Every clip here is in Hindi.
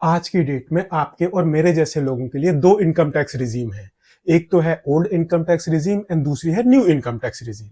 आज की डेट में आपके और मेरे जैसे लोगों के लिए दो इनकम टैक्स रिजीम है। एक तो है old income tax regime and दूसरी है न्यू इनकम टैक्स रिजीम।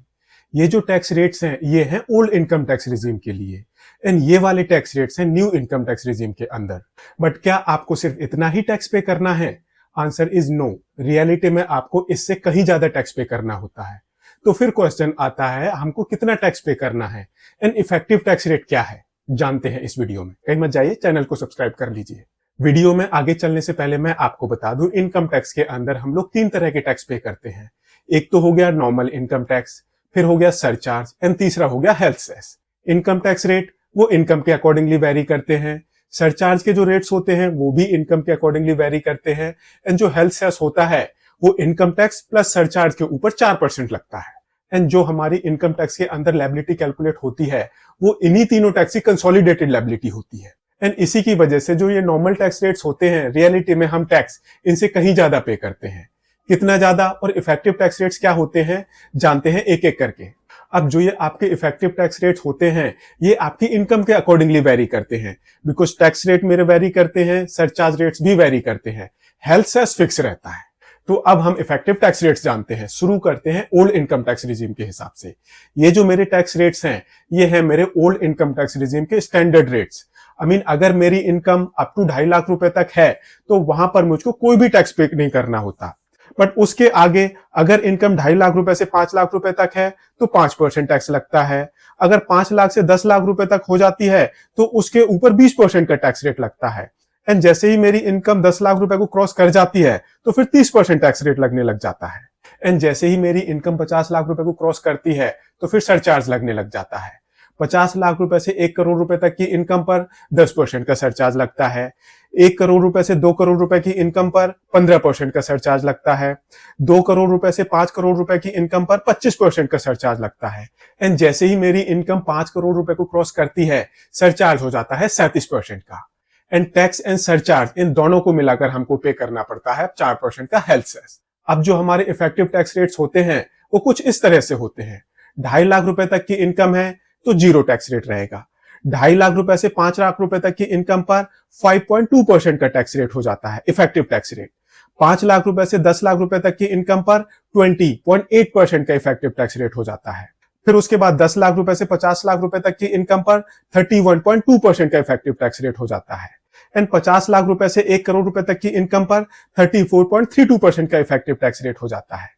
ये जो टैक्स रेट्स हैं ये हैं ओल्ड इनकम टैक्स रिजीम के लिए एंड ये वाले टैक्स रेट्स हैं न्यू इनकम टैक्स रिजीम के अंदर। बट क्या आपको सिर्फ इतना ही टैक्स पे करना है? Answer is no. रियलिटी में आपको इससे कहीं ज्यादा टैक्स पे करना होता है। तो फिर क्वेश्चन आता है हमको कितना टैक्स पे करना है एंड इफेक्टिव टैक्स रेट क्या है, जानते हैं इस वीडियो में। कहीं मत जाइए, चैनल को सब्सक्राइब कर लीजिए। वीडियो में आगे चलने से पहले मैं आपको बता दूं, इनकम टैक्स के अंदर हम लोग तीन तरह के टैक्स पे करते हैं। एक तो हो गया नॉर्मल इनकम टैक्स, फिर हो गया सरचार्ज एंड तीसरा हो गया health cess. Income tax rate वो इनकम के अकॉर्डिंगली वेरी करते हैं। सरचार्ज के जो रेट्स होते हैं वो भी इनकम के अकॉर्डिंगली वेरी करते हैं एंड जो हेल्थ सेस होता है वो इनकम टैक्स प्लस सरचार्ज के ऊपर 4% लगता है। एंड जो हमारी इनकम टैक्स के अंदर लायबिलिटी कैलकुलेट होती है वो इन्हीं तीनों टैक्स की कंसोलिडेटेड लायबिलिटी होती है। एंड इसी की वजह से जो ये नॉर्मल टैक्स रेट्स होते हैं, रियलिटी में हम टैक्स इनसे कहीं ज्यादा पे करते हैं। कितना ज्यादा और इफेक्टिव टैक्स रेट्स क्या होते हैं, जानते हैं एक एक करके। अब जो ये आपके इफेक्टिव टैक्स रेट्स होते हैं ये आपकी इनकम के अकॉर्डिंगली वेरी करते हैं, बिकॉज टैक्स रेट मेरे वेरी करते हैं, सरचार्ज रेट्स भी वेरी करते हैं, हेल्थ सेस फिक्स रहता है। तो अब हम इफेक्टिव टैक्स रेट्स जानते हैं। शुरू करते हैं ओल्ड इनकम टैक्स रिजीम के हिसाब से। ये जो मेरे टैक्स रेट्स हैं ये हैं मेरे ओल्ड इनकम टैक्स रिजीम के स्टैंडर्ड रेट्स। अगर मेरी इनकम अप टू 2.5 लाख रुपए तक है तो वहां पर मुझको कोई भी टैक्स पे नहीं करना होता। बट उसके आगे अगर इनकम 2.5 लाख रुपए से 5 लाख रुपए तक है तो 5% टैक्स लगता है। अगर 5 लाख से 10 लाख रुपए तक हो जाती है तो उसके ऊपर 20% का टैक्स रेट लगता है। एंड जैसे ही मेरी इनकम 10 लाख रुपए को क्रॉस कर जाती है तो फिर 30% टैक्स रेट लगने लग जाता है। एंड जैसे ही मेरी इनकम 50 लाख रुपए को क्रॉस करती है तो फिर सरचार्ज लगने लग जाता है। 50 लाख रुपए से 1 करोड़ रुपए तक की इनकम पर 10% का सरचार्ज लगता है। 1 करोड़ रुपए से 2 करोड़ रुपए की इनकम पर 15% का सरचार्ज लगता है। 2 करोड़ रुपए से 5 करोड़ रुपए की इनकम पर 25% का सरचार्ज लगता है। एंड जैसे ही मेरी इनकम 5 करोड़ रुपए को क्रॉस करती है सरचार्ज हो जाता है 37% का। एंड टैक्स एंड सरचार्ज इन दोनों को मिलाकर हमको पे करना पड़ता है 4% का हेल्थ सेस। अब जो हमारे इफेक्टिव टैक्स रेट्स होते हैं वो कुछ इस तरह से होते हैं। 2.5 लाख रुपए तक की इनकम है तो 0 टैक्स रेट रहेगा। 2.5 लाख रुपए से 5 लाख रुपए तक की इनकम पर 5.2% का टैक्स रेट हो जाता है, इफेक्टिव टैक्स रेट। 5 लाख रुपए से 10 लाख रुपए तक की इनकम पर 20.8% का इफेक्टिव टैक्स रेट हो जाता है। फिर उसके बाद 10 लाख रुपए से 50 लाख रुपए तक की इनकम पर 31.2% का इफेक्टिव टैक्स रेट हो जाता है। एंड 50 लाख रुपए से 1 करोड़ रुपए तक की इनकम पर 34.32% का इफेक्टिव टैक्स रेट हो जाता है।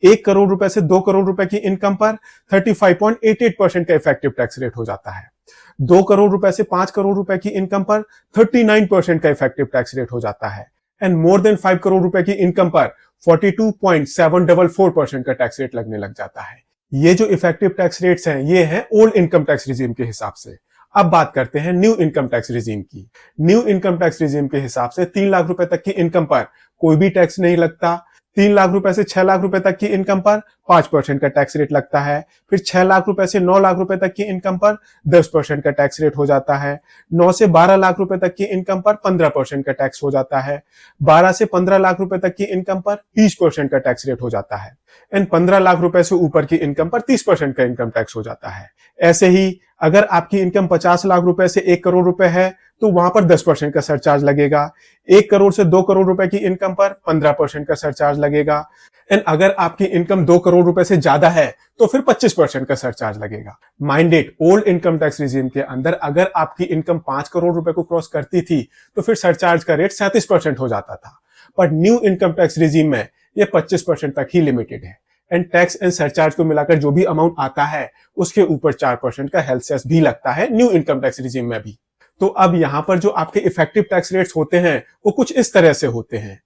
1 करोड़ रुपए से 2 करोड़ रुपए की इनकम पर 35.88% का इफेक्टिव टैक्स रेट हो जाता है। 2 करोड़ रुपए से 5 करोड़ रुपए की इनकम पर 39% का इफेक्टिव टैक्स रेट हो जाता है। एंड मोर देन 5 करोड़ रुपए की इनकम पर 42.744% का टैक्स रेट लगने लग जाता है। ये जो इफेक्टिव टैक्स रेट्स हैं ये हैं ओल्ड इनकम टैक्स रिजीम के हिसाब से। अब बात करते हैं न्यू इनकम टैक्स रिजीम की। न्यू इनकम टैक्स रिजीम के हिसाब से 3 लाख रुपए तक की इनकम पर कोई भी टैक्स नहीं लगता। 3 लाख रुपए से 6 लाख रुपए तक की इनकम पर 5% का टैक्स रेट लगता है। फिर 6 लाख रुपए से 9 लाख रुपए तक की इनकम पर 10% का टैक्स रेट हो जाता है। 9 से 12 लाख रुपए तक की इनकम पर 15% का टैक्स हो जाता है। 12 से 15 लाख रुपए तक की इनकम पर 20% का टैक्स रेट हो जाता है। एंड 15 लाख रुपए से ऊपर की इनकम पर 30% का इनकम टैक्स हो जाता है। ऐसे ही अगर आपकी इनकम 50 लाख रुपए से 1 करोड़ रुपए है तो वहां पर 10% का सरचार्ज लगेगा। 1 करोड़ से 2 करोड़ रुपए की इनकम पर 15% का सरचार्ज लगेगा। एंड अगर आपकी इनकम 2 करोड़ रुपए से ज्यादा है तो फिर 25% का सरचार्ज लगेगा। Mind it, old income tax regime के अंदर अगर आपकी इनकम 5 करोड़ रुपए को क्रॉस करती थी तो फिर सरचार्ज का रेट 37% हो जाता था। But new income tax regime में ये 25% तक ही लिमिटेड है। एंड टैक्स एंड सरचार्ज को मिलाकर जो भी अमाउंट आता है उसके ऊपर 4% का हेल्थ सेस भी लगता है न्यू इनकम टैक्स रिजीम में भी। तो अब यहां पर जो आपके इफेक्टिव टैक्स रेट्स होते हैं वो कुछ इस तरह से होते हैं।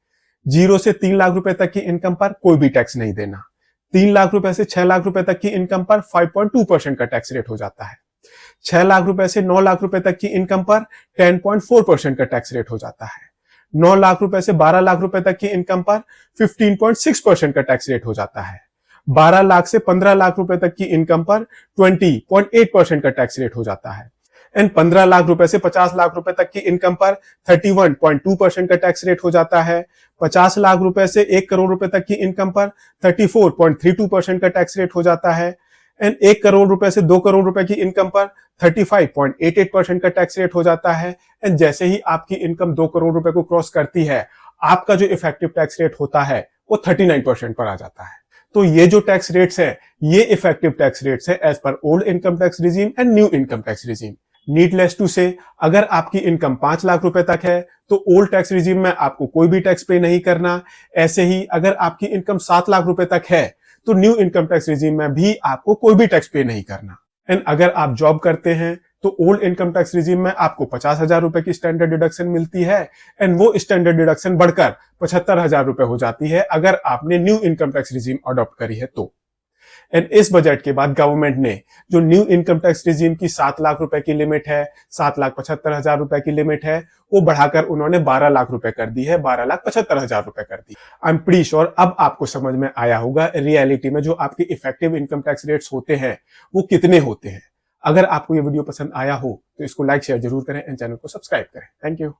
0 से 3 लाख रुपए तक की इनकम पर कोई भी टैक्स नहीं देना। 3 लाख रुपए से 6 लाख रुपए तक की इनकम पर 5.2% का टैक्स रेट हो जाता है। 6 लाख रुपए से 9 लाख रुपए तक की इनकम पर 10.4% का टैक्स रेट हो जाता है। 9 लाख रुपए से 12 लाख रुपए तक की इनकम पर 15.6% का टैक्स रेट हो जाता है। 12 लाख से 15 लाख रुपए तक की इनकम पर 20.8% का टैक्स रेट हो जाता है। एंड 15 लाख रुपए से 50 लाख रुपए तक की इनकम पर 31.2% का टैक्स रेट हो जाता है। 50 लाख रुपए से 1 करोड़ रुपए तक की इनकम पर 34.32% का टैक्स रेट हो जाता है। एंड 1 करोड़ रुपए से 2 करोड़ रुपए की इनकम पर 35.88% का टैक्स रेट हो जाता है। एंड जैसे ही आपकी इनकम 2 करोड़ रुपए को क्रॉस करती है, आपका जो इफेक्टिव टैक्स रेट होता है वो 39% पर आ जाता है। तो ये जो टैक्स रेट्स है, ये इफेक्टिव टैक्स रेट्स है as per old income tax regime and new income tax regime. Needless to say, अगर आपकी इनकम 5 लाख रुपए तक है तो ओल्ड टैक्स रिजीम में आपको कोई भी टैक्स पे नहीं करना। ऐसे ही अगर आपकी इनकम 7 लाख रुपए तक है तो न्यू इनकम टैक्स रिजीम में भी आपको कोई भी टैक्स पे नहीं करना। एंड अगर आप जॉब करते हैं तो ओल्ड इनकम टैक्स रिजीम में आपको 50,000 रुपए की स्टैंडर्ड डिडक्शन मिलती है एंड वो स्टैंडर्ड डिडक्शन बढ़कर 75,000 रुपए हो जाती है अगर आपने new income tax regime adopt करी है तो। एंड इस बजट के बाद गवर्नमेंट ने जो न्यू इनकम टैक्स रिजीम की 7 लाख रुपए की लिमिट है, 7,75,000 रुपए की लिमिट है, वो बढ़ाकर उन्होंने 12 लाख रुपए कर दी है, 12,75,000 रुपए कर दी। आई एम प्रीटी श्योर अब आपको समझ में आया होगा रियलिटी में जो आपके इफेक्टिव इनकम टैक्स रेट्स होते हैं वो कितने होते हैं। अगर आपको ये वीडियो पसंद आया हो तो इसको लाइक शेयर जरूर करें एंड चैनल को सब्सक्राइब करें। Thank you.